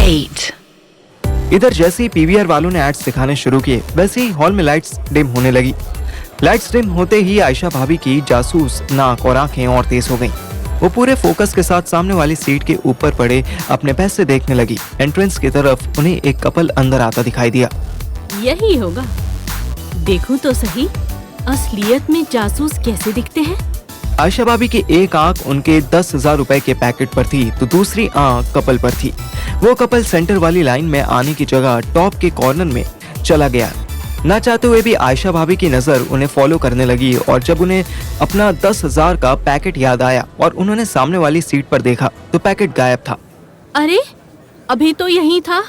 8. इधर जैसे ही पीवीआर वालों ने एड्स दिखाने शुरू किए वैसे ही हॉल में लाइट्स डिम होने लगी। लाइट्स डिम होते ही आयशा भाभी की जासूस नाक और आंखें और तेज हो गईं। वो पूरे फोकस के साथ सामने वाली सीट के ऊपर पड़े अपने पैसे देखने लगी। एंट्रेंस की तरफ उन्हें एक कपल अंदर आता दिखाई दिया। यही होगा, देखूं तो सही असलियत में जासूस कैसे दिखते हैं। आयशा भाभी की एक आंख उनके 10,000 रुपए के पैकेट पर थी तो दूसरी आंख कपल पर थी। वो कपल सेंटर वाली लाइन में आने की जगह टॉप के कॉर्नर में चला गया। ना चाहते हुए भी आयशा भाभी की नजर उन्हें फॉलो करने लगी और जब उन्हें अपना 10,000 का पैकेट याद आया और उन्होंने सामने वाली सीट पर देखा तो पैकेट गायब था। अरे अभी तो यही था,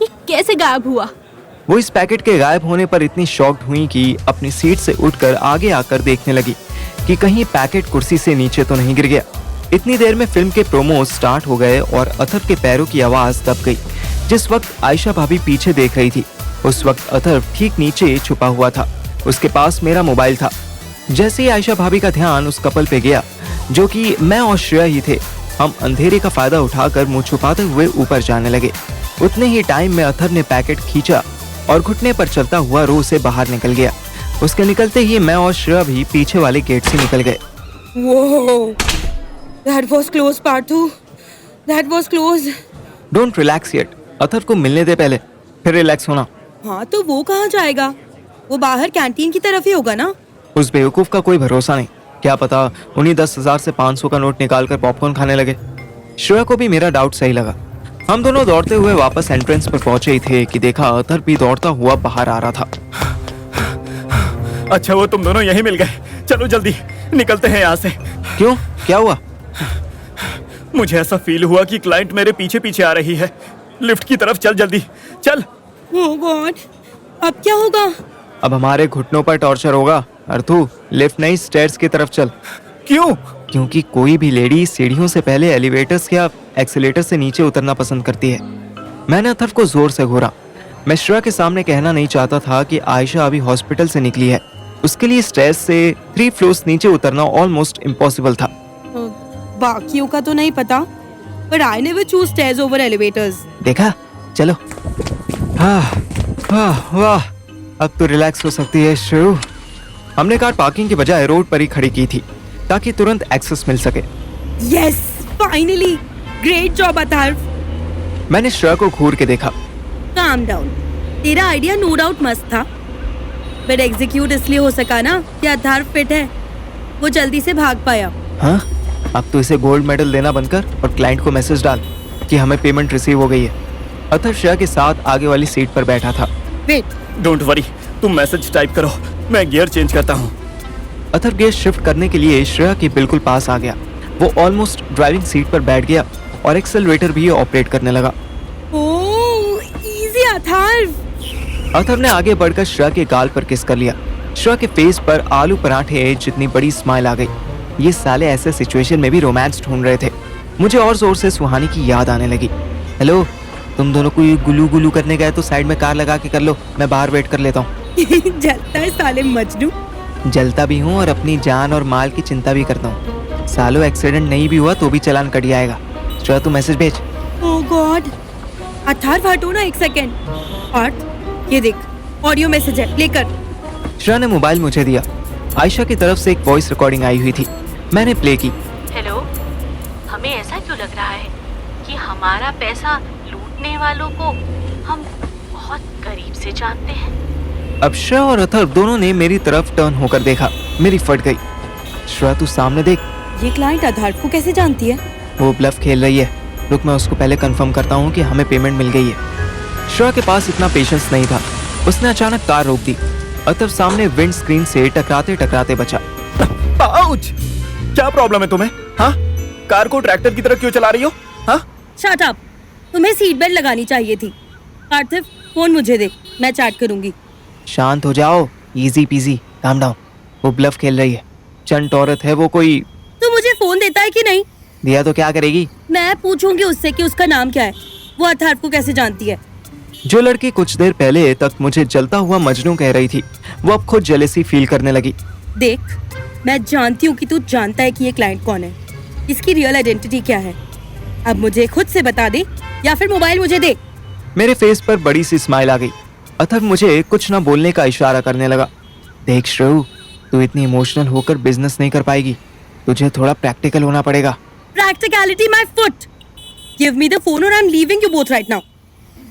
ये कैसे गायब हुआ? वो इस पैकेट के गायब होने पर इतनी शॉक्ड हुई कि अपनी सीट से उठकर आगे आकर देखने लगी कि कहीं पैकेट कुर्सी से नीचे तो नहीं गिर गया। इतनी देर में फिल्म के प्रोमो स्टार्ट हो गए और अथर्व के पैरों की आवाज दब गई। जिस वक्त आयशा भाभी पीछे देख रही थी उस वक्त अथर्व ठीक नीचे छुपा हुआ था। उसके पास मेरा मोबाइल था। जैसे ही आयशा भाभी का ध्यान उस कपल पे गया जो कि मैं और श्रेया ही थे, हम अंधेरे का फायदा उठाकर मुंह छुपाते हुए ऊपर जाने लगे। उतने ही टाइम में अथर्व ने पैकेट खींचा और घुटने पर चलता हुआ रो से बाहर निकल गया। उसके निकलते ही मैं और श्रेया भी पीछे वाले गेट से निकल गए। Whoa, that was close, Parthu. That was close. Don't relax yet. Atharva को मिलने दे पहले, फिर रिलैक्स होना। हाँ तो वो कहाँ जाएगा? वो बाहर कैंटीन की तरफ ही होगा ना। उस बेवकूफ का कोई भरोसा नहीं, क्या पता उन्हीं 10,000 से 500 का नोट निकाल कर पॉपकॉर्न खाने लगे। श्रेया को भी मेरा डाउट सही लगा। हम दोनों दौड़ते हुए वापस एंट्रेंस पर पहुंचे ही थे कि देखा अथर्व भी दौड़ता हुआ बाहर आ रहा था। अच्छा वो तुम दोनों यहीं मिल गए, चलो जल्दी निकलते हैं यहाँ से। क्यों, क्या हुआ? मुझे ऐसा फील हुआ कि क्लाइंट मेरे पीछे पीछे आ रही है। लिफ्ट की तरफ चल, जल्दी चल। Oh God, अब क्या होगा? अब हमारे घुटनों पर टॉर्चर होगा। अर्थू, लिफ्ट नहीं स्टेयर्स की तरफ चल। क्यों? क्योंकि कोई भी लेडी सीढ़ियों से पहले एलिवेटर्स या एक्सीलेटर से नीचे उतरना पसंद करती है। मैंने अथर्व को जोर से घूरा। मैं श्रेया के सामने कहना नहीं चाहता था कि आयशा अभी हॉस्पिटल से निकली है। उसके लिए स्टेयर्स से 3 फ्लोर्स नीचे उतरना ऑलमोस्ट इम्पॉसिबल था। बाकियों का तो नहीं पता, पर I never choose stairs over elevators. देखा, चलो। वाह, अब तो रिलैक्स हो सकती है श्रेया। हमने कार पार्किंग की बजाय रोड पर ही खड़ी की थी ताकि तुरंत एक्सेस मिल सके। Yes, finally, great job Atharva. मैंने श्रेया को घूर के देखा। Calm down. तेरा आइडिया नो डाउट मस्त था, पर एग्जीक्यूट इसलिए हो सका ना कि अथर्व फिट है, वो जल्दी से भाग पाया। हाँ, अब तो इसे गोल्ड मेडल देना बंद कर और क्लाइंट को मैसेज डाल कि हमें पेमेंट रिसीव हो गई है। अथर्व श्रेया के साथ आगे वाली सीट पर बैठा था। वेट, डोंट वरी, तुम मैसेज टाइप करो, मैं गियर चेंज करता हूँ। अथर्व गियर शिफ्ट करने के लिए श्रेया के बिल्कुल पास आ गया। वो ऑलमोस्ट ड्राइविंग सीट पर बैठ गया और एक्सेलरेटर भी ऑपरेट करने लगा। ओह, इजी अथर्व। अथर्व ने आगे बढ़कर श्रेया के गाल पर किस कर लिया। श्रेया के फेस पर आलू पराठे जितनी बड़ी स्माइल आ गई। ये साले ऐसे सिचुएशन में भी रोमांस ढूंढ रहे थे। मुझे और जोर से सुहानी की याद आने लगी। हेलो, तुम दोनों को गुलू गुलू करने गए तो साइड में कार लगा के कर लो, मैं बाहर वेट कर लेता हूँ। जलता है साले मजनू। जलता भी हूँ और अपनी जान और माल की चिंता भी करता हूँ। सालों एक्सीडेंट नहीं भी हुआ तो भी चालान कट जाएगा। श्रेया तू मैसेज भेज। ओह गॉड, अथर्व हटो ना एक सेकेंड। पार्थ, ये देख, ऑडियो मैसेज है, प्ले कर। श्रेया ने मोबाइल मुझे दिया। आयशा की तरफ से एक वॉइस रिकॉर्डिंग आई हुई थी। मैंने प्ले की। हेलो, हमें ऐसा क्यों लग रहा है कि हमारा पैसा लूटने वालों को हम बहुत करीब से जानते हैं। अब श्रेया और अथर्व दोनों ने मेरी तरफ टर्न होकर देखा। मेरी फट गई। श्रेया तू सामने देख। ये क्लाइंट अथर्व को कैसे जानती है? वो ब्लफ खेल रही है। रुक, मैं उसको पहले कंफर्म करता हूँ कि हमें पेमेंट मिल गई है। श्रेया के पास इतना पेशेंस नहीं था। उसने अचानक कार रोक दी। अथर्व सामने विंड स्क्रीन से टकराते टकराते बचा। आउच! क्या प्रॉब्लम है तुम्हें? हाँ, कार को ट्रैक्टर की तरह क्यों चला रही हो? हाँ, शट अप, तुम्हें सीट बेल्ट लगानी चाहिए थी। पार्थिव, फोन मुझे दे, मैं चैट करूंगी। शांत हो जाओ, इजी पीजी, काम डाउन। वो ब्लफ खेल रही है। चंट औरत है वो कोई। तू मुझे फोन देता है कि नहीं? दिया तो क्या करेगी? मैं पूछूंगी उससे कि उसका नाम क्या है, वो अथर्व को कैसे जानती है। जो लड़की कुछ देर पहले तक मुझे जलता हुआ मजनू कह रही थी, वो अब खुद जेलेसी फील करने लगी। देख, मैं जानती हूँ कि तू जानता है कि ये क्लाइंट कौन है, इसकी रियल आइडेंटिटी क्या है। अब मुझे खुद से बता दे या फिर मोबाइल मुझे दे। मेरे फेस पर बड़ी सी स्माइल आ गई। अथर्व मुझे कुछ न बोलने का इशारा करने लगा। देख श्रेयू, तू इतनी इमोशनल होकर बिजनेस नहीं कर पाएगी, तुझे थोड़ा प्रैक्टिकल होना पड़ेगा। Practicality my foot. Give me the phone or I'm leaving you both right now.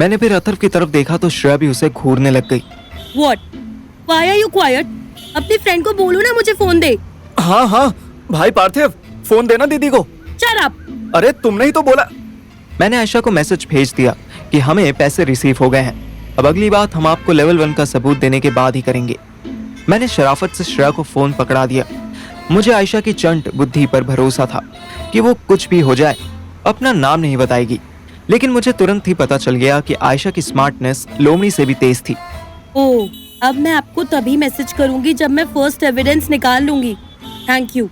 मैंने फिर अथर्व की तरफ देखा तो श्रेया भी उसे घूरने लग गई। What? Why are you quiet? अपनी फ्रेंड को बोलो ना मुझे फोन दे। हाँ हाँ भाई पार्थिव, फोन देना दीदी को। Shut up. अरे तुमने ही तो बोला। मैंने आयशा को मैसेज भेज दिया कि हमें पैसे रिसीव हो गए हैं, अब अगली बात हम आपको लेवल 1 का सबूत देने के बाद ही करेंगे। मैंने शराफत से श्रेया को फोन पकड़ा दिया। मुझे आयशा की चंट बुद्धि पर भरोसा था कि वो कुछ भी हो जाए अपना नाम नहीं बताएगी, लेकिन मुझे तुरंत ही पता चल गया कि आयशा की स्मार्टनेस लोमड़ी से भी तेज थी। ओह, अब मैं आपको तभी मैसेज करूंगी जब मैं फर्स्ट एविडेंस निकाल लूंगी। Thank you.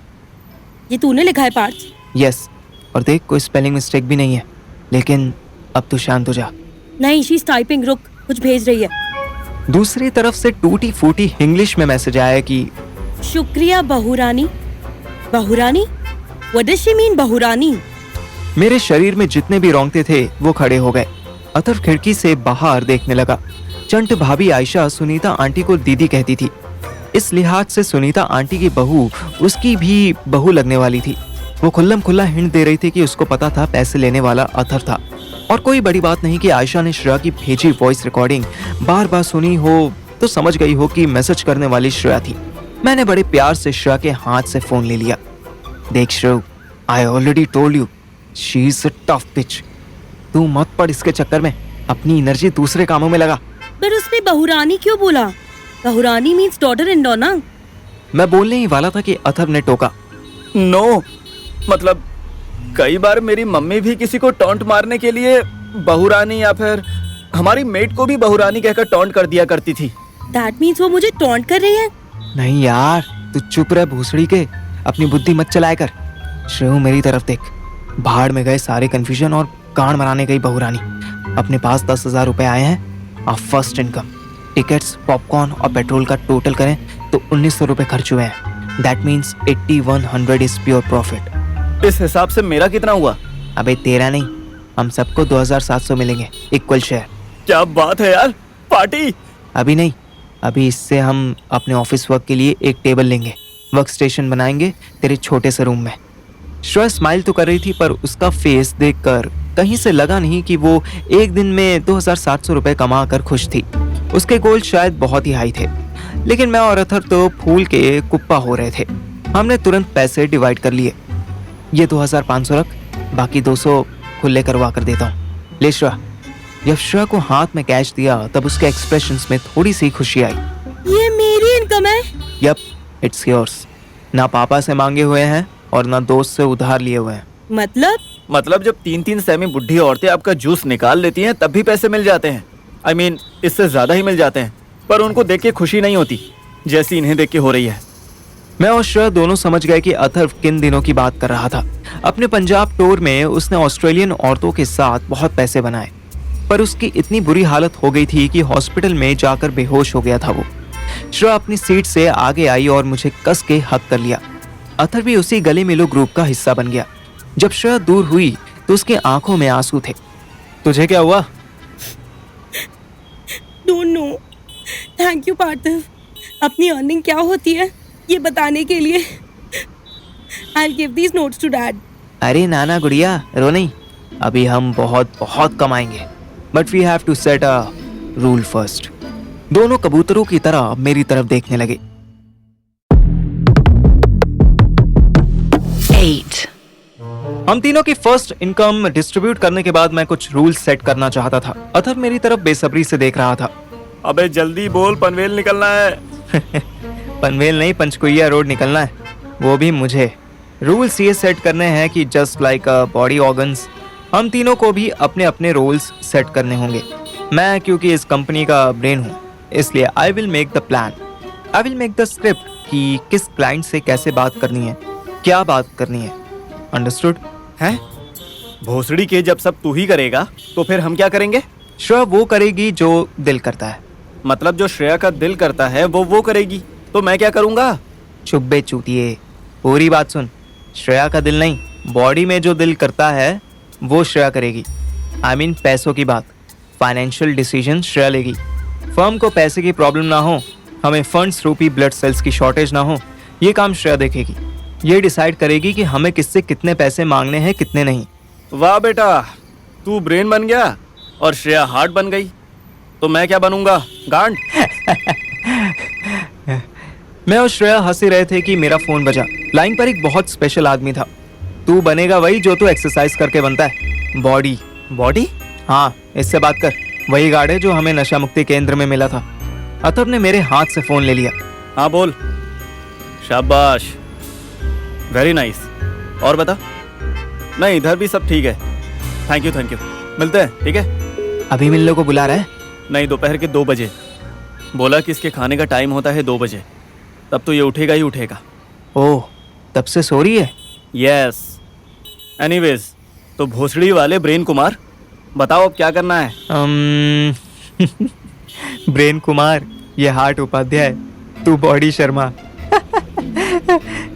ये तूने लिखा है पार्थ? यस, और देख कोई स्पेलिंग मिस्टेक भी नहीं है, लेकिन अब तू शांत हो जा। नहीं, शी इज टाइपिंग, रुक, कुछ भेज रही है। दूसरी तरफ से टूटी फूटी इंग्लिश में मैसेज आया कि शुक्रिया बहुरानी। बहुरानी? What does she mean bahurani? मेरे शरीर में जितने भी रोंगटे थे वो खड़े हो गए। अथर्व खिड़की से बाहर देखने लगा। चंट भाभी आयशा सुनीता आंटी को दीदी कहती थी, इस लिहाज से सुनीता आंटी की बहू उसकी भी बहू लगने वाली थी। वो खुल्लम खुल्ला हिंट दे रही थी कि उसको पता था पैसे लेने वाला अथर्व था, और कोई बड़ी बात नहीं कि आयशा ने श्रेया की भेजी वॉइस रिकॉर्डिंग बार बार सुनी हो तो समझ गई हो कि मैसेज करने वाली श्रेया थी। मैंने बड़े प्यार से श्रेया के हाथ से फोन ले लिया। देख Shreya, I already told you she is a tough pitch. तू मत पड़ इसके चक्कर में, अपनी एनर्जी दूसरे कामों में लगा। पर उसने बहुरानी क्यों बोला? बहुरानी मीन्स डॉटर इन लॉ ना? मैं बोलने ही वाला था कि अथर्व ने टोका। नो, मतलब कई बार मेरी मम्मी भी किसी को टॉन्ट मारने के लिए बहुरानी या फिर हमारी मेट को भी बहुरानी कहकर टॉन्ट कर दिया करती थी। दैट मीन्स वो मुझे टॉन्ट कर रही है? नहीं यार, तू चुप रह भूसड़ी के, अपनी बुद्धि मत चलाया कर। श्रेयू मेरी तरफ देख, भाड़ में गए सारे कंफ्यूजन और कांड मराने गई बहुरानी। अपने पास 10,000 रुपए आए हैं और फर्स्ट इनकम, टिकट्स, पॉपकॉर्न और पेट्रोल का टोटल करें तो 1900 रुपए खर्च हुए हैं। That means 8100 is pure profit. इस हिसाब से मेरा कितना हुआ? अबे तेरा नहीं, हम सबको 2700 मिलेंगे, इक्वल शेयर। क्या बात है यार, पार्टी? अभी नहीं, अभी इससे हम अपने ऑफिस वर्क के लिए एक टेबल लेंगे, वर्क स्टेशन बनाएंगे तेरे छोटे से रूम में। श्रेया स्माइल तो कर रही थी पर उसका फेस देखकर कहीं से लगा नहीं कि वो एक दिन में 2700 रुपए कमा कर खुश थी। उसके गोल शायद बहुत ही हाई थे, लेकिन मैं और अथर्व तो फूल के कुप्पा हो रहे थे। हमने तुरंत पैसे डिवाइड कर लिए। ये 2500 रख, बाकी 200 खुले करवा कर देता हूँ। ले श्रेया। जब श्रेया को हाथ में कैश दिया तब उसके एक्सप्रेशंस में थोड़ी सी खुशी आई। ये मेरी इनकम है? Yep, it's yours. ना पापा से मांगे हुए हैं और ना दोस्त से उधार लिए हुए हैं। मतलब जब 3-3 सेमी बुढ़ी औरतें आपका जूस निकाल लेती हैं तब भी पैसे मिल जाते हैं। I mean, इससे ज्यादा ही मिल जाते हैं, पर उनको देख के खुशी नहीं होती जैसी इन्हें देख के हो रही है। मैं और श्रेया दोनों समझ गए कि अथर्व किन दिनों की बात कर रहा था। अपने पंजाब टूर में उसने ऑस्ट्रेलियन औरतों के साथ बहुत पैसे बनाए, पर उसकी इतनी बुरी हालत हो गई थी कि हॉस्पिटल में जाकर बेहोश हो गया था वो। श्रेया अपनी सीट से आगे आई और मुझे कस के हक कर लिया। अथर्व भी उसी गले मिलो ग्रुप का हिस्सा बन गया। जब श्रेया दूर हुई तो उसकी आंखों में आंसू थे। तुझे क्या हुआ? Don't know. थैंक यू पार्थिव, अपनी अर्निंग क्या होती है ये बताने के लिए। I'll give these notes to dad. अरे नाना गुड़िया, रो नहीं, अभी हम बहुत बहुत कमाएंगे, but we have to set a rule first. दोनों कबूतरों की तरह मेरी तरफ देखने लगे। 8. हम तीनों की फर्स्ट इनकम डिस्ट्रीब्यूट करने के बाद मैं कुछ रूल्स सेट करना चाहता था। अथर्व मेरी तरफ बेसब्री से देख रहा था। अबे जल्दी बोल, पनवेल निकलना है। पनवेल नहीं, पंचकुइया रोड निकलना है, वो भी मुझे। रूल्स ये सेट करने हैं कि जस्ट लाइक बॉडी ऑर्गन्स, हम तीनों को भी अपने अपने रोल्स सेट करने होंगे। मैं क्योंकि इस कंपनी का ब्रेन हूँ, इसलिए I will make the plan, I will make the script कि किस क्लाइंट से कैसे बात करनी है, क्या बात करनी है। अंडरस्टूड? हैं? भोसड़ी के जब सब तू ही करेगा तो फिर हम क्या करेंगे? श्रेया वो करेगी जो दिल करता है। मतलब जो श्रेया का दिल करता है वो करेगी, तो मैं क्या करूँगा? चुप बे चूतिए, पूरी बात सुन। श्रेया का दिल नहीं, बॉडी में जो दिल करता है वो श्रेया करेगी। आई मीन पैसों की बात, फाइनेंशियल डिसीजन श्रेया लेगी। फर्म को पैसे की प्रॉब्लम ना हो, हमें फंड्स रूपी ब्लड सेल्स की शॉर्टेज ना हो, ये काम श्रेया देखेगी। ये डिसाइड करेगी कि हमें किससे कितने पैसे मांगने हैं, कितने नहीं। वाह बेटा, तू ब्रेन बन गया और श्रेया हार्ट बन गई, तो मैं क्या बनूंगा? गांड। मैं और श्रेया हंस ही रहे थे कि मेरा फोन बजा। लाइन पर एक बहुत स्पेशल आदमी था। तू बनेगा वही जो तू एक्सरसाइज करके बनता है, बॉडी। बॉडी? हाँ, इससे बात कर। वही गार्ड है जो हमें नशा मुक्ति केंद्र में मिला था। अतुल ने मेरे हाथ से फोन ले लिया। हाँ बोल। शाबाश, वेरी नाइस। और बता। नहीं, इधर भी सब ठीक है। Thank you. मिलते हैं, ठीक है? अभी मिलने को बुला रहा है? नहीं, दोपहर के 2 बजे। बोला कि इसके खाने का टाइम होता है 2 बजे, तब तो ये उठेगा ही उठेगा। ओह, तब से सो रही है? यस। एनीवेज, तो भोसड़ी वाले ब्रेन कुमार, बताओ अब क्या करना है? ब्रेन कुमार, ये हार्ट उपाध्याय, तू बॉडी शर्मा।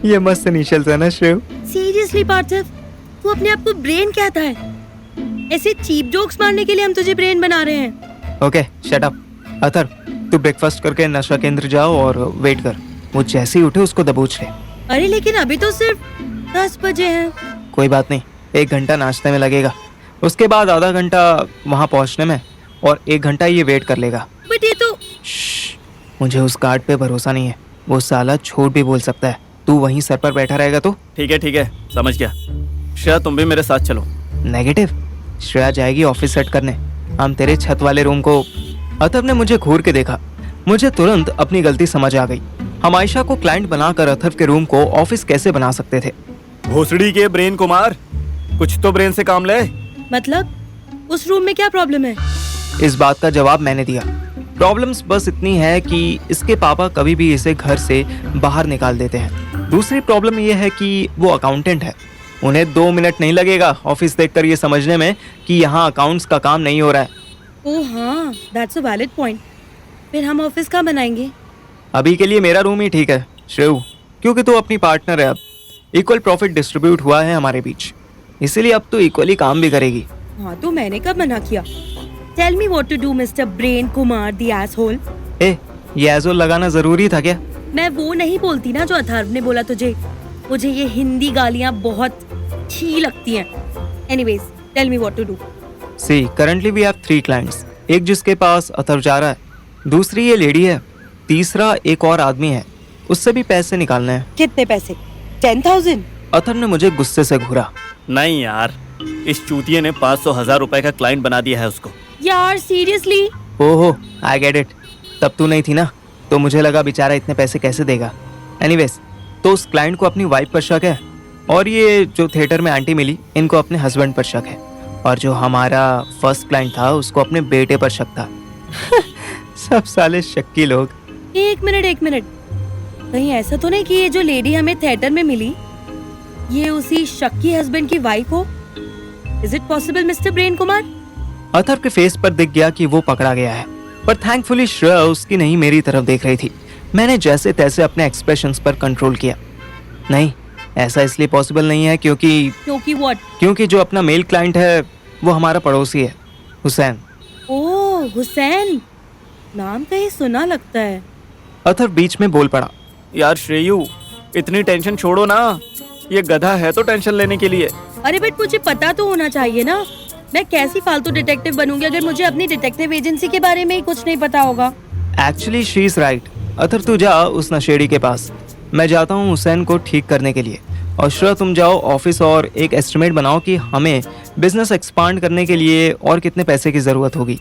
ये मस्त इनिशियल्स है ना श्रेव? सीरियसली पार्थिव, तू अपने आप को ब्रेन कहता है? ऐसे चीप जोक्स मारने के लिए हम तुझे ब्रेन बना रहे हैं। Okay, shut up. अतर, तू ब्रेकफास्ट करके नशा केंद्र जाओ और वेट कर। वो जैसे ही उठे उसको दबोच ले। अरे लेकिन अभी तो सिर्फ 10 बजे हैं। कोई बात नहीं, 1 घंटा नाश्ते में लगेगा, उसके बाद आधा घंटा वहाँ पहुँचने में और 1 घंटा ये वेट कर लेगा। बट ये तो मुझे उस गार्ड पे भरोसा नहीं है, वो साला झूठ भी बोल सकता है। तू वहीं सर पर बैठा रहेगा तो? ठीक है, समझ गया। श्रेया, तुम भी मेरे साथ चलो। नेगेटिव। श्रेया जाएगी ऑफिस सेट करने, हम तेरे छत वाले रूम को। अथर्व ने मुझे घूर के देखा। मुझे तुरंत अपनी गलती समझ आ गई। हम आयशा को क्लाइंट बनाकर अथर्व के रूम को ऑफिस कैसे बना सकते थे। भोसड़ी के ब्रेन कुमार, कुछ तो ब्रेन से काम ले। मतलब उस रूम में क्या प्रॉब्लम है? इस बात का जवाब मैंने दिया। प्रॉब्लम्स बस इतनी है कि इसके पापा कभी भी इसे घर से बाहर निकाल देते हैं। दूसरी प्रॉब्लम यह है कि वो अकाउंटेंट है। उन्हें 2 मिनट नहीं लगेगा ऑफिस देखकर ये समझने में कि यहाँ अकाउंट्स का काम नहीं हो रहा है। ओह हाँ, दैट्स अ वैलिड पॉइंट। फिर हम ऑफिस कहाँ बनाएंगे? अभी के लिए मेरा रूम ही ठीक है श्रेव, क्योंकि तू अपनी पार्टनर है। अब इक्वल प्रॉफिट डिस्ट्रीब्यूट हुआ है हमारे बीच, इसीलिए अब तू इक्वली काम भी करेगी। हाँ, तो मैंने कब मना किया? Tell me what to do mister brain Kumar the asshole. ये एसहोल लगाना जरूरी था क्या? मैं वो नहीं बोलती ना जो अथर्व ने बोला तुझे। मुझे ये हिंदी गालियाँ बहुत अच्छी लगती हैं। Anyways, tell me what to do. See, currently we have 3 clients. एक जिसके पास अथर्व जा रहा है, दूसरी ये लेडी है, तीसरा एक और आदमी है, उससे भी पैसे निकालने हैं। कितने पैसे? 10,000? अथर्व ने मुझे गुस्से से घूरा। नहीं यार, इस चूतिये ने 500,000 रुपए का क्लाइंट बना दिया है उसको। यार सीरियसली? ओहो, आई गेट इट। तब तू नहीं थी ना, तो मुझे लगा बेचारा इतने पैसे कैसे देगा। एनीवेज, तो उस क्लाइंट को अपनी वाइफ पर शक है, और ये जो थिएटर में आंटी मिली, इनको अपने हस्बैंड पर शक है, और जो हमारा फर्स्ट क्लाइंट था उसको अपने बेटे पर शक था। सब साले शक्की लोग। एक मिनट, कहीं ऐसा तो नहीं कि ये जो लेडी हमें थिएटर में मिली, ये उसी शक्की हस्बैंड की वाइफ हो? Is it possible mister brain Kumar? Atharva के फेस पर दिख गया कि वो पकड़ा गया है, पर थैंकफुली श्रेया उसकी नहीं मेरी तरफ देख रही थी। मैंने जैसे तैसे अपने एक्सप्रेशंस पर कंट्रोल किया। नहीं, ऐसा इसलिए पॉसिबल नहीं है क्योंकि व्हाट? क्योंकि जो अपना मेल क्लाइंट है वो हमारा पड़ोसी है, हुसैन। ओह, हुसैन, नाम कहीं सुना लगता है। अथर्व बीच में बोल पड़ा। यार श्रेयू, इतनी टेंशन छोड़ो ना, ये गधा है तो टेंशन लेने के लिए। अरे बट मुझे पता तो होना चाहिए ना, मैं कैसी फालतू डिटेक्टिव बनूंगी अगर मुझे अपनी डिटेक्टिव एजेंसी के बारे में ही कुछ नहीं पता होगा। Actually she is right. Atharva, तू जा उस नशेड़ी के पास, मैं जाता हूँ हुसैन को ठीक करने के लिए, और श्रेया तुम जाओ ऑफिस और एक एस्टिमेट बनाओ कि हमें बिजनेस एक्सपांड करने के लिए और कितने पैसे की ज़रूरत होगी,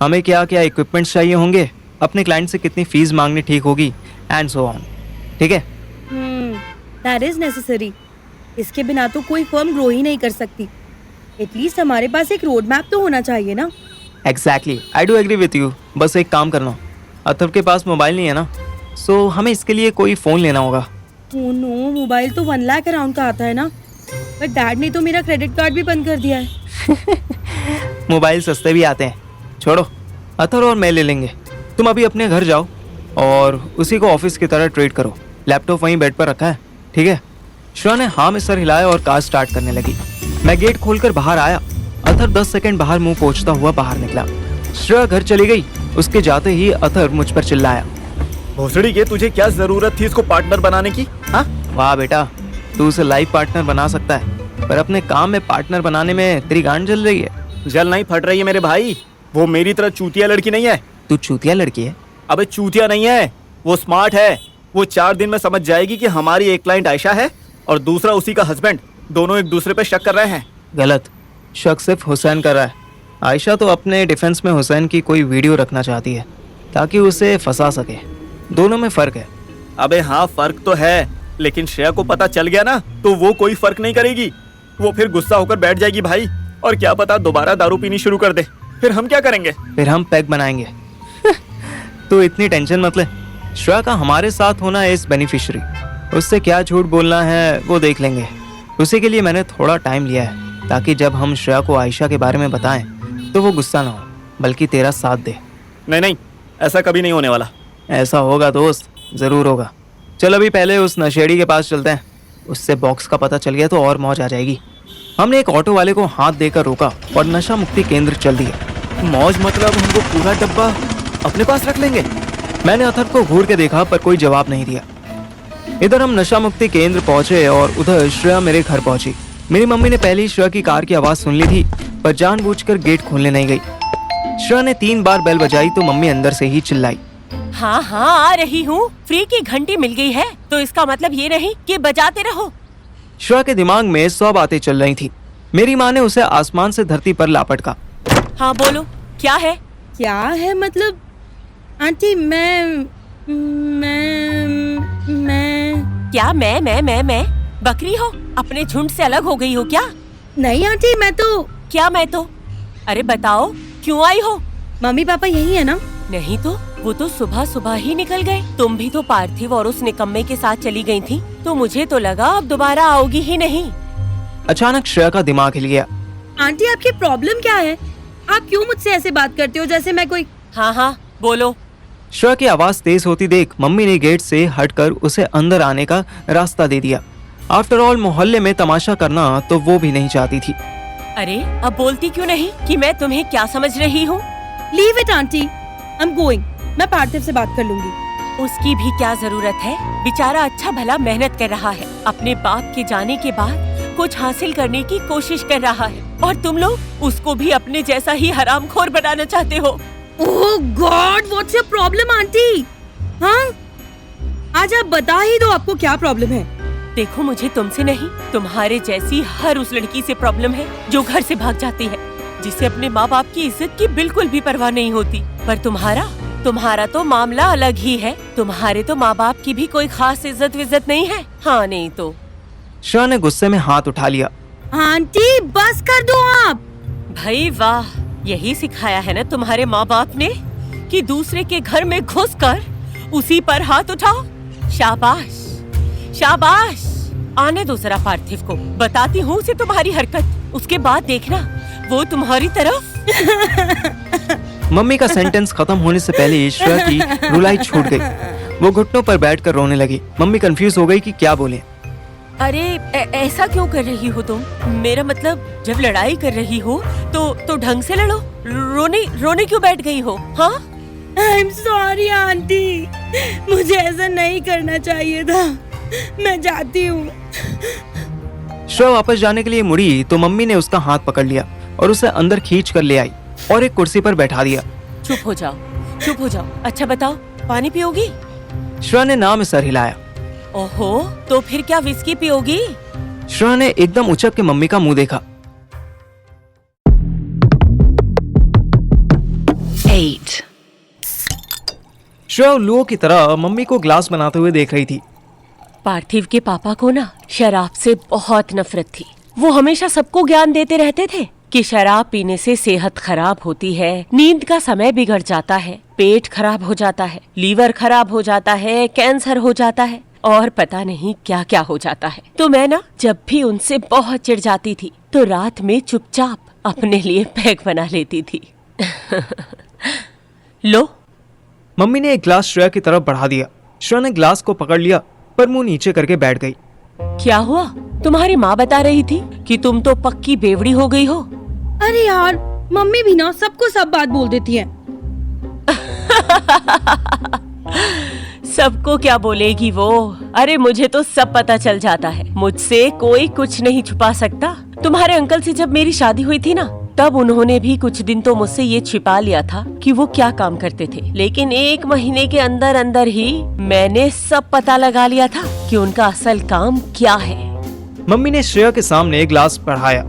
हमें क्या क्या इक्विपमेंट्स चाहिए होंगे, अपने क्लाइंट से कितनी फीस मांगनी ठीक होगी, एंड सो ऑन। ठीक है? That is necessary. इसके बिना तो कोई फर्म ग्रो ही नहीं कर सकती। एटलीस्ट हमारे पास एक रोड मैप तो होना चाहिए ना। Exactly, I do agree with you. बस एक काम करना, अथर्व के पास मोबाइल नहीं है ना, सो हमें इसके लिए कोई फ़ोन लेना होगा। ओह नो, मोबाइल तो 1 लाख अराउंड का आता है ना। बट डैड ने तो मेरा क्रेडिट कार्ड भी बंद कर दिया है। मोबाइल सस्ते भी आते हैं, छोड़ो, अथर्व और मैं ले लेंगे। तुम अभी अपने घर जाओ और उसी को ऑफिस की तरह ट्रीट करो। लैपटॉप वहीं बेड पर रखा है, ठीक है? श्रेया ने हाँ में सर हिलाया और कार स्टार्ट करने लगी। मैं गेट खोलकर बाहर आया। अथर 10 सेकंड बाहर मुंह पोंछता हुआ बाहर निकला। श्रेया घर चली गई। उसके जाते ही अथर मुझ पर चिल्लाया, भोसड़ी के, तुझे क्या जरूरत थी इसको पार्टनर बनाने की? हाँ, वाह बेटा, तू उसे लाइफ पार्टनर बना सकता है, पर अपने काम में पार्टनर बनाने में तेरी गांड जल रही है। जल नहीं फट रही है मेरे भाई। वो मेरी तरह चूतिया लड़की नहीं है। तू चूतिया लड़की है? अबे चूतिया नहीं है, वो स्मार्ट है। वो 4 दिन में समझ जाएगी कि हमारी एक क्लाइंट आयशा है और दूसरा उसी का हस्बैंड। दोनों एक दूसरे पे शक कर रहे हैं। गलत। शक सिर्फ हुसैन कर रहा है। आयशा तो अपने डिफेंस में हुसैन की कोई वीडियो रखना चाहती है ताकि उसे फंसा सके। दोनों में फर्क है। अबे हाँ, फर्क तो है, लेकिन श्रेया को पता चल गया ना तो वो कोई फर्क नहीं करेगी। वो फिर गुस्सा होकर बैठ जाएगी भाई, और क्या पता दोबारा दारू पीनी शुरू कर दे। फिर हम क्या करेंगे? फिर हम पैक बनाएंगे। तो इतनी टेंशन मत ले। श्रेया का हमारे साथ होना इज बेनिफिशियरी। उससे क्या झूठ बोलना है वो देख लेंगे। उसी के लिए मैंने थोड़ा टाइम लिया है ताकि जब हम श्रेया को आयशा के बारे में बताएं तो वो गुस्सा ना हो, बल्कि तेरा साथ दे। नहीं नहीं, ऐसा कभी नहीं होने वाला। ऐसा होगा दोस्त, जरूर होगा। चल अभी पहले उस नशेड़ी के पास चलते हैं। उससे बॉक्स का पता चल गया तो और मौज आ जाएगी। हमने एक ऑटो वाले को हाथ देकर रोका और नशा मुक्ति केंद्र चल दिए। मौज मतलब हमको पूरा डब्बा अपने पास रख लेंगे? मैंने अथर को घूर के देखा पर कोई जवाब नहीं दिया। इधर हम नशा मुक्ति केंद्र पहुंचे और उधर श्रेया मेरे घर पहुंची। मेरी मम्मी ने पहले ही श्रेया की कार की आवाज सुन ली थी, पर जानबूझकर गेट खोलने नहीं गई। श्रेया ने 3 बार बेल बजाई तो मम्मी अंदर से ही चिल्लाई, हाँ हाँ आ रही हूँ। फ्री की घंटी मिल गई है तो इसका मतलब ये नहीं कि बजाते रहो। श्रेया के दिमाग में 100 बातें चल रही थी। मेरी माँ ने उसे आसमान से धरती पर लापटका। हाँ बोलो, क्या है? क्या है मतलब? आंटी मैं क्या मैं बकरी हो? अपने झुंड से अलग हो गई हो क्या? नहीं आंटी, मैं तो क्या मैं तो? अरे बताओ, क्यों आई हो? मम्मी पापा यही है ना? नहीं तो वो तो सुबह सुबह ही निकल गए। तुम भी तो पार्थिव और उस निकम्मे के साथ चली गई थी, तो मुझे तो लगा अब दोबारा आओगी ही नहीं। अचानक श्रेया का दिमाग हिल गया। आंटी आपकी प्रॉब्लम क्या है? आप क्यों मुझसे ऐसे बात करते हो जैसे मैं कोई... हाँ हाँ बोलो। श्रेया की आवाज तेज होती देख मम्मी ने गेट से हटकर उसे अंदर आने का रास्ता दे दिया। आफ्टर ऑल मोहल्ले में तमाशा करना तो वो भी नहीं चाहती थी। अरे अब बोलती क्यों नहीं कि मैं तुम्हें क्या समझ रही हूँ? Leave it aunty, I am going. मैं पार्थिव से बात कर लूंगी। उसकी भी क्या जरूरत है? बेचारा अच्छा भला मेहनत कर रहा है, अपने बाप के जाने के बाद कुछ हासिल करने की कोशिश कर रहा है, और तुम लोग उसको भी अपने जैसा ही हरामखोर बनाना चाहते हो। Oh God, what's your problem aunty? हाँ, आज आप बता ही दो आपको क्या प्रॉब्लम है। देखो, मुझे तुमसे नहीं, तुम्हारे जैसी हर उस लड़की से प्रॉब्लम है जो घर से भाग जाती है, जिसे अपने माँ बाप की इज्जत की बिल्कुल भी परवाह नहीं होती। पर तुम्हारा तो मामला अलग ही है। तुम्हारे तो माँ बाप की भी कोई खास इज्जत विज्जत नहीं है। हाँ नहीं तो। श्रेया ने गुस्से में हाथ उठा लिया। आंटी बस कर दो आप। भाई वाह, यही सिखाया है ना तुम्हारे माँ बाप ने कि दूसरे के घर में घुसकर उसी पर हाथ उठाओ। शाबाश शाबाश। आने दो जरा पार्थिव को, बताती हूँ उसे तुम्हारी हरकत। उसके बाद देखना वो तुम्हारी तरफ। मम्मी का सेंटेंस खत्म होने से पहले ही श्रेया की रुलाई छूट गई। वो घुटनों पर बैठकर रोने लगी। मम्मी कंफ्यूज हो गई कि क्या बोले। अरे ऐसा क्यों कर रही हो तुम? मेरा मतलब जब लड़ाई कर रही हो तो ढंग से लड़ो। रोने क्यों बैठ गई हो? हाँ, आई एम सॉरी आंटी, मुझे ऐसा नहीं करना चाहिए था। मैं जाती हूँ। श्रेया वापस जाने के लिए मुड़ी तो मम्मी ने उसका हाथ पकड़ लिया और उसे अंदर खींच कर ले आई और एक कुर्सी पर बैठा दिया। चुप हो जाओ। अच्छा बताओ, पानी पियोगी? श्रेया ने ना में सर हिलाया। ओहो, तो फिर क्या विस्की पियोगी? श्रेया ने एकदम उचक के मम्मी का मुंह देखा। 8. श्रेया उल्लुओं की तरह मम्मी को ग्लास बनाते हुए देख रही थी। पार्थिव के पापा को ना शराब से बहुत नफरत थी। वो हमेशा सबको ज्ञान देते रहते थे कि शराब पीने से सेहत खराब होती है, नींद का समय बिगड़ जाता है, पेट खराब हो जाता है, लीवर खराब हो जाता है, कैंसर हो जाता है और पता नहीं क्या क्या हो जाता है। तो मैं ना जब भी उनसे बहुत चिढ़ जाती थी तो रात में चुपचाप अपने लिए पैक बना लेती थी। लो। मम्मी ने एक ग्लास श्रेया की तरफ बढ़ा दिया। श्रेया ने ग्लास को पकड़ लिया पर मुंह नीचे करके बैठ गई। क्या हुआ? तुम्हारी माँ बता रही थी कि तुम तो पक्की बेवड़ी हो गई हो। अरे यार, मम्मी भी ना सबको सब बात बोल देती है। सबको क्या बोलेगी वो? अरे मुझे तो सब पता चल जाता है, मुझसे कोई कुछ नहीं छुपा सकता। तुम्हारे अंकल से जब मेरी शादी हुई थी ना, तब उन्होंने भी कुछ दिन तो मुझसे ये छिपा लिया था कि वो क्या काम करते थे, लेकिन 1 महीने के अंदर अंदर ही मैंने सब पता लगा लिया था कि उनका असल काम क्या है। मम्मी ने श्रेया के सामने ग्लास बढ़ाया।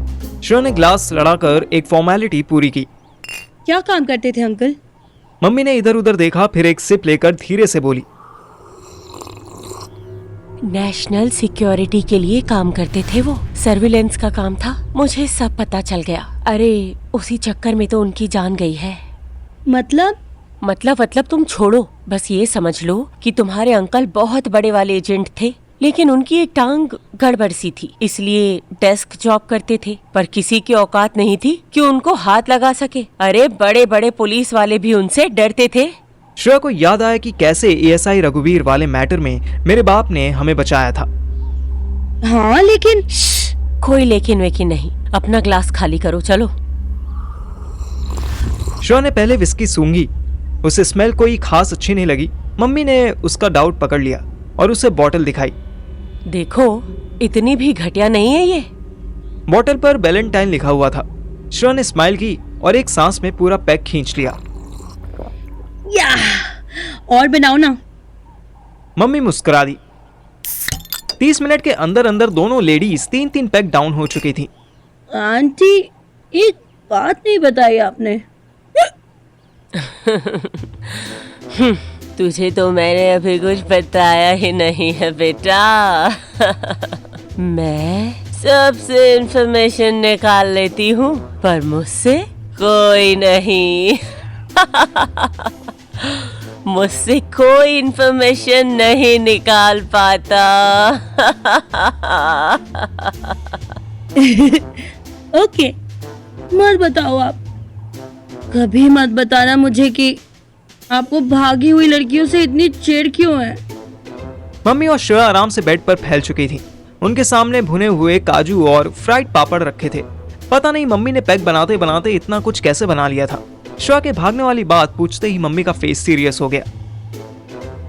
श्रेया ने ग्लास लड़ाकर एक फॉर्मेलिटी पूरी की। क्या काम करते थे अंकल? मम्मी ने इधर उधर देखा, फिर एक सिप लेकर धीरे से बोली, नेशनल सिक्योरिटी के लिए काम करते थे वो। सर्विलेंस का काम था, मुझे सब पता चल गया। अरे उसी चक्कर में तो उनकी जान गई है। मतलब तुम छोड़ो, बस ये समझ लो कि तुम्हारे अंकल बहुत बड़े वाले एजेंट थे, लेकिन उनकी एक टांग गड़बड़ सी थी, इसलिए डेस्क जॉब करते थे, पर किसी की औकात नहीं थी कि उनको हाथ लगा सके। अरे बड़े बड़े पुलिस वाले भी उनसे डरते थे। श्रेया को याद आया कि कैसे एएसआई रघुवीर वाले मैटर में मेरे बाप ने हमें बचाया था। हाँ लेकिन कोई लेकिन वेकिन नहीं, अपना ग्लास खाली करो, चलो। श्रेया ने पहले विस्की सूंघी, उसे स्मेल कोई खास अच्छी नहीं लगी। मम्मी ने उसका डाउट पकड़ लिया और उसे बॉटल दिखाई। देखो इतनी भी घटिया नहीं है ये। बॉटल पर वैलेंटाइन लिखा हुआ था। श्रेया ने स्माइल की और एक सांस में पूरा पैक खींच लिया। या और बनाओ ना। मम्मी मुस्कुरा दी। 30 मिनट के अंदर अंदर दोनों लेडीज 3-3 पैक डाउन हो चुकी थी। आंटी, एक बात नहीं बताई आपने। तुझे तो मैंने अभी कुछ बताया ही नहीं है बेटा। मैं सबसे इंफॉर्मेशन निकाल लेती हूँ, पर मुझसे कोई नहीं। मुझसे कोई इंफॉर्मेशन नहीं निकाल पाता। ओके, मत बताओ आप। कभी मत बताना मुझे कि आपको भागी हुई लड़कियों से इतनी चिढ़ क्यों है। मम्मी और श्रेया आराम से बेड पर फैल चुकी थी। उनके सामने भुने हुए काजू और फ्राइड पापड़ रखे थे। पता नहीं मम्मी ने पैक बनाते बनाते इतना कुछ कैसे बना लिया था। श्रेया के भागने वाली बात पूछते ही मम्मी का फेस सीरियस हो गया।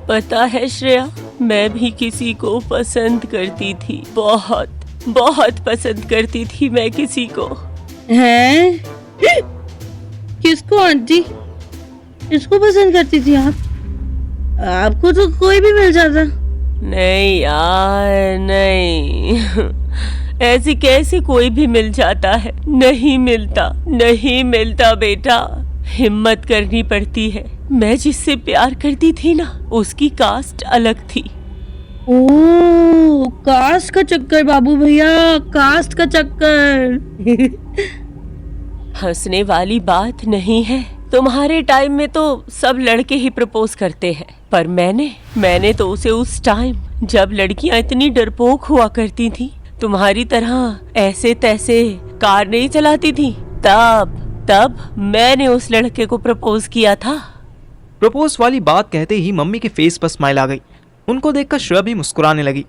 पता है श्रेया, मैं भी किसी को पसंद करती थी, बहुत बहुत पसंद करती थी मैं किसी को। हैं? किसको आंटी? किसको पसंद करती थी आप? आपको तो कोई भी मिल जाता। नहीं यार नहीं। ऐसी कैसे कोई भी मिल जाता है? नहीं मिलता, नहीं मिलता बेटा। हिम्मत करनी पड़ती है। मैं जिससे प्यार करती थी ना, उसकी कास्ट अलग थी। ओह, कास्ट का चक्कर बाबू भैया, कास्ट का चक्कर। हंसने वाली बात नहीं है। तुम्हारे टाइम में तो सब लड़के ही प्रपोज करते हैं, पर मैंने तो उसे उस टाइम जब लड़कियां इतनी डरपोक हुआ करती थी, तुम्हारी तरह ऐसे तैसे कार नहीं चलाती थी, तब मैंने उस लड़के को प्रपोज किया था। प्रपोज वाली बात कहते ही मम्मी के फेस पर स्माइल आ गई। उनको देखकर श्रेया भी मुस्कुराने लगी।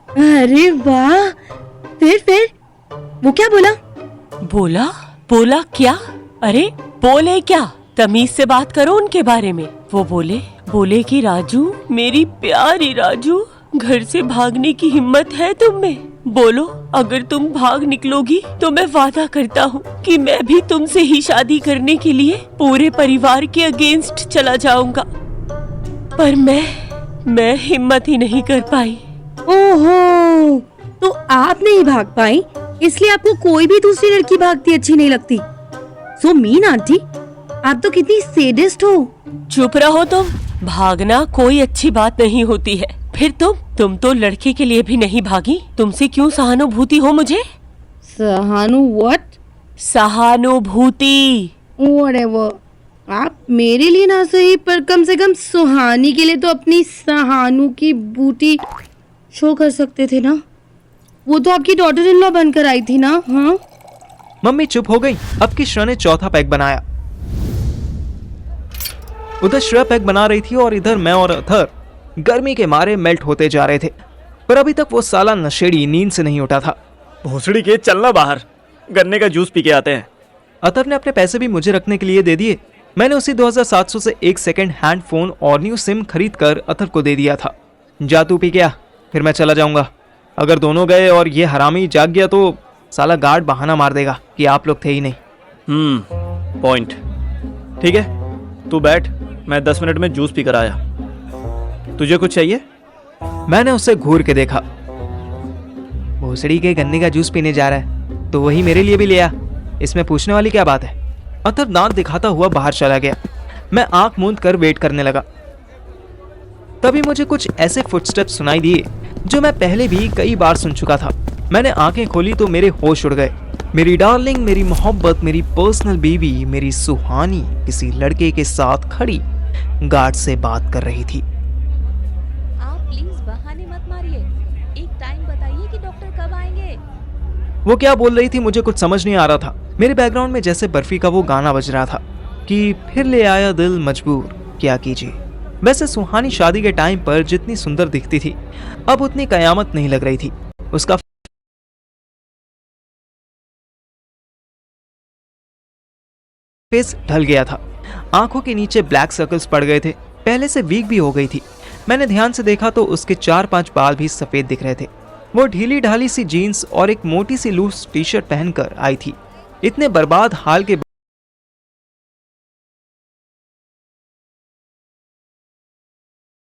अरे वाह, फिर वो क्या बोला? बोला क्या? अरे बोले क्या? तमीज से बात करो उनके बारे में। वो बोले कि राजू, मेरी प्यारी राजू, घर से भागने की हिम्मत है तुम में? बोलो, अगर तुम भाग निकलोगी तो मैं वादा करता हूँ कि मैं भी तुमसे ही शादी करने के लिए पूरे परिवार के अगेंस्ट चला जाऊंगा। पर मैं हिम्मत ही नहीं कर पाई। ओहो, तो आप नहीं भाग पाई, इसलिए आपको कोई भी दूसरी लड़की भागती अच्छी नहीं लगती। सो मीन आंटी, आप तो कितनी सैडिस्ट हो। चुप रहो तुम। भागना कोई अच्छी बात नहीं होती है। फिर तुम तो लड़के के लिए भी नहीं भागी। तुमसे क्यों सहानुभूति हो मुझे? सहानुभूति। Whatever. आप मेरे लिए ना सही, पर कम से कम सुहानी के लिए तो अपनी सहानु की बूटी शो कर सकते थे ना। वो तो आपकी डॉटर इन लॉ बनकर आई थी ना। हाँ, मम्मी चुप हो गई। अब की श्रेया ने चौथा पैक बनाया। उधर श्रेया पैक बना रही थी और इधर मैं और अथर गर्मी के मारे मेल्ट होते जा रहे थे। पर अभी तक वो साला नशेड़ी नींद से नहीं उठा था। भोसड़ी के चलना बाहर, गन्ने का जूस पी के आते हैं। अतर ने अपने पैसे भी मुझे रखने के लिए दे दिए। मैंने उसी 2700 से एक सेकंड हैंड फोन और न्यू सिम खरीद कर अतर को दे दिया था। जा तू पी के आ, फिर मैं चला जाऊंगा। अगर दोनों गए और ये हरामी जाग गया तो साला गार्ड बहाना मार देगा कि आप लोग थे ही नहीं। पॉइंट। ठीक है, तू बैठ, मैं 10 मिनट में जूस पी कर आया। तुझे कुछ चाहिए? मैंने उसे घूर के देखा। भोसड़ी के गन्ने का जूस पीने जा रहा है तो वही मेरे लिए भी ले आ, इसमें पूछने वाली क्या बात है। अतर दांत दिखाता हुआ बाहर चला गया। मैं आंख मूंद कर वेट करने लगा। तभी मुझे कुछ ऐसे फुटस्टेप्स सुनाई दिए जो मैं पहले भी कई बार सुन चुका था। मैंने आंखें खोली तो मेरे होश उड़ गए। मेरी डार्लिंग, मेरी मोहब्बत, मेरी पर्सनल बेबी, मेरी सुहानी किसी लड़के के साथ खड़ी गार्ड से बात कर रही थी। आप प्लीज बहाने मत मारिए, एक टाइम बताइए कि डॉक्टर कब आएंगे। वो क्या बोल रही थी मुझे कुछ समझ नहीं आ रहा था। मेरे बैकग्राउंड में जैसे बर्फी का वो गाना बज रहा था कि फिर ले आया दिल मजबूर क्या कीजिए। वैसे सुहानी शादी के टाइम पर जितनी सुंदर दिखती थी अब उतनी कयामत नहीं लग रही थी। उसका फेस ढल गया था, आंखों के नीचे ब्लैक सर्कल्स पड़ गए थे, पहले से वीक भी हो गई थी। मैंने ध्यान से देखा तो उसके 4-5 बाल भी सफेद दिख रहे थे। वो ढीली ढाली सी जीन्स और एक मोटी सी लूज टी शर्ट पहनकर आई थी। इतने बर्बाद हाल के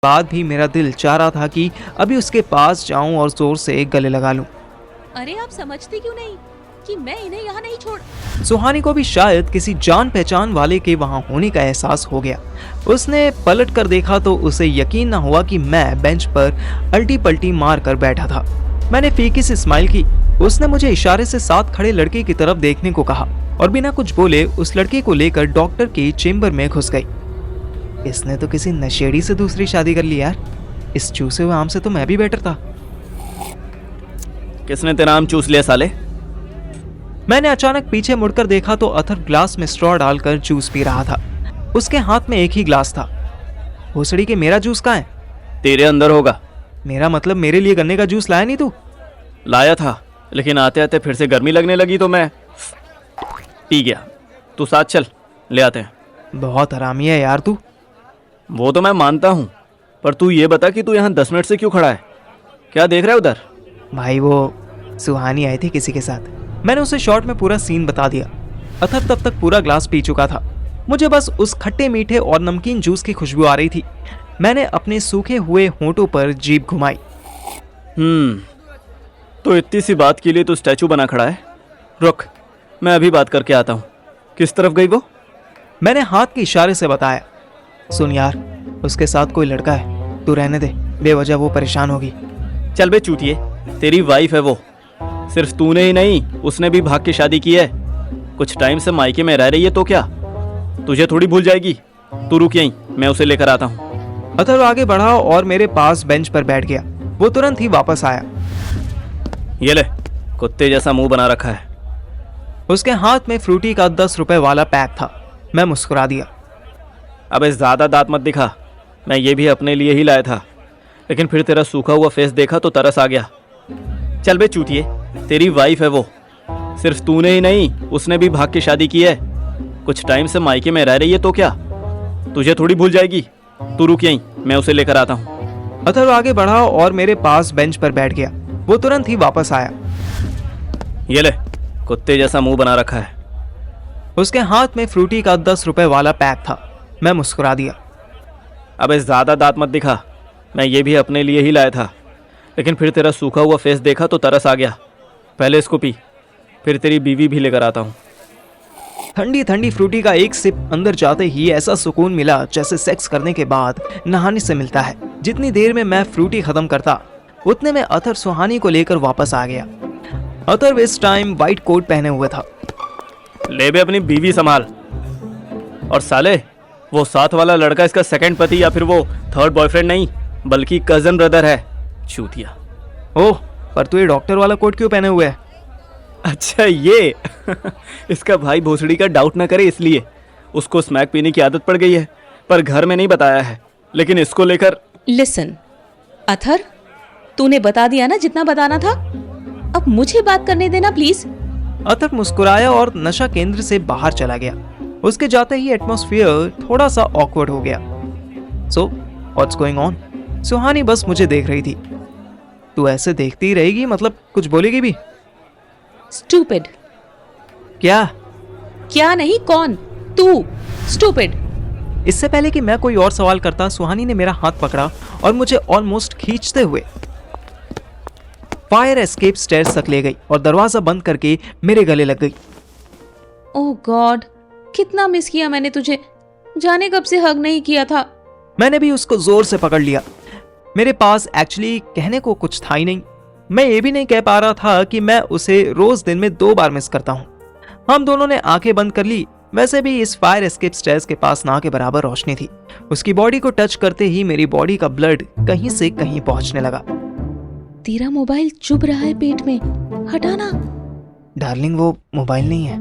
बाद भी मेरा दिल चाह रहा था कि अभी उसके पास जाऊं और जोर से गले लगा लूं। अरे आप समझते क्यों नहीं कि मैं इन्हें यहाँ नहीं छोड़। सुहानी को भी शायद किसी जान पहचान वाले के वहां होने का एहसास हो गया। उसने पलट कर देखा तो उसे यकीन न हुआ कि मैं बेंच पर अल्टी पल्टी मार कर बैठा था। मैंने फीकी से स्माइल की। उसने मुझे इशारे से साथ खड़े लड़के की तरफ देखने को कहा और बिना कुछ बोले उस लड़के को लेकर डॉक्टर के चेम्बर में घुस गई। इसने तो किसी नशेड़ी से दूसरी शादी कर ली यार। इस चूसे हुए आम से तो मैं भी बेटर था। किसने तेरा आम चूस लिया साले? मैंने अचानक पीछे मुड़कर देखा तो अथर ग्लास में स्ट्रॉ डालकर जूस पी रहा था। उसके हाथ में एक ही ग्लास था। भोसड़ी के मेरा जूस कहाँ है? तेरे अंदर होगा। मेरा मतलब मेरे लिए गन्ने का जूस लाया नहीं तू? लाया था, लेकिन आते आते फिर से गर्मी लगने लगी तो मैं पी गया। तू साथ चल, ले आते हैं। बहुत हरामी है यार तू। वो तो मैं मानता हूँ, पर तू ये बता कि तू यहाँ 10 मिनट से क्यों खड़ा है? क्या देख रहा है उधर? भाई वो सुहानी आई थी किसी के साथ। मैंने उसे शॉर्ट में पूरा सीन बता दिया। अथर तब तक पूरा ग्लास पी चुका था। मुझे बस उस खट्टे मीठे और नमकीन जूस की खुशबू आ रही थी। मैंने अपने सूखे हुए होंठों पर जीभ घुमाई। तो इतनी सी बात के लिए तू स्टैचू बना खड़ा है? रुक, मैं अभी बात करके आता हूँ। किस तरफ गई वो? मैंने हाथ के इशारे से बताया। सुन यार, उसके साथ कोई लड़का है, तू रहने दे, बेवजह वो परेशान होगी। चल बे चूतिए, तेरी वाइफ है वो। सिर्फ तूने ही नहीं, उसने भी भाग के शादी की है। कुछ टाइम से मायके में रह रही है तो क्या तुझे थोड़ी भूल जाएगी? तू रुक यहीं, मैं उसे लेकर आता हूँ। अथर आगे बढ़ा और मेरे पास बेंच पर बैठ गया। वो तुरंत ही वापस आया। ये ले, कुत्ते जैसा मुंह बना रखा है। उसके हाथ में फ्रूटी का 10 रुपए वाला पैक था। मैं मुस्कुरा दिया। अबे ज्यादा दांत मत दिखा, मैं ये भी अपने लिए ही लाया था, लेकिन फिर तेरा सूखा हुआ फेस देखा तो तरस आ गया। चल बे चूतिए, तेरी वाइफ है वो। सिर्फ तूने ही नहीं, उसने भी भाग के शादी की है। कुछ टाइम से मायके में रह रही है तो क्या तुझे थोड़ी भूल जाएगी? तू रुक यहीं, मैं उसे लेकर आता हूँ। अथर आगे बढ़ा और मेरे पास बेंच पर बैठ गया। वो तुरंत ही वापस आया। ये ले, कुत्ते जैसा मुंह बना रखा है। उसके हाथ में फ्रूटी का 10 रुपए वाला पैक था। मैं मुस्कुरा दिया। अबे ज्यादा दांत मत दिखा, मैं ये भी अपने लिए ही लाया था, लेकिन फिर तेरा सूखा हुआ फेस देखा तो तरस आ गया। पहले इसको पी, फिर तेरी बीवी भी लेकर आता हूँ। ठंडी ठंडी फ्रूटी का एक सिप अंदर जाते ही ऐसा सुकून मिला जैसे सेक्स करने के बाद नहाने से मिलता है। जितनी देर में मैं फ्रूटी खत्म करता उतने में अथर सुहानी को लेकर वापस आ गया। अथर इस टाइम व्हाइट कोट पहने हुए था। ले बे अपनी बीवी संभाल। और साले, वो साथ वाला लड़का इसका सेकंड पति या फिर वो थर्ड बॉयफ्रेंड नहीं, बल्कि कजन ब्रदर है। चूतिया। ओह, पर तू ये डॉक्टर वाला कोट क्यों पहने हुए है? अच्छा ये इसका भाई भोसड़ी का डाउट ना करे इसलिए। उसको स्मैक पीने की आदत पड़ गई है, पर घर में नहीं बताया है, लेकिन इसको लेकर। लिसन अथर, तूने बता दिया ना जितना बताना था, अब मुझे बात करने देना प्लीज। अतक मुस्कुराया और नशा केंद्र से बाहर चला गया। उसके जाते ही एटमॉस्फेयर थोड़ा सा ऑकवर्ड हो गया। So what's going on? Suhani बस मुझे देख रही थी। तू ऐसे देखती ही रहेगी, मतलब कुछ बोलेगी भी? स्टूपिड। क्या? क्या नहीं, कौन? तू स्टूपिड। इससे पहले कि मैं कोई और सवाल करता, सुहानी ने मेरा हाथ पकड़ा और मुझे ऑलमोस्ट खींचते हुए फायर एस्केप स्टेयर्स तक ले गई और दरवाजा बंद करके मेरे गले लग गई। ओह गॉड, कितना मिस किया मैंने तुझे। जाने कब से हग नहीं किया था। मैंने भी उसको जोर से पकड़ लिया। मेरे पास एक्चुअली कहने को कुछ था ही नहीं। मैं ये भी नहीं कह पा रहा था कि मैं उसे रोज दिन में 2 बार मिस करता हूँ। हम दोनों ने आंखें बंद कर ली। वैसे भी इस फायर एस्केप स्टेयर्स के पास ना के बराबर रोशनी थी। उसकी बॉडी को टच करते ही मेरी बॉडी का ब्लड कहीं से कहीं पहुंचने लगा। तेरा मोबाइल चुभ रहा है पेट में, हटाना। डार्लिंग, वो मोबाइल नहीं है,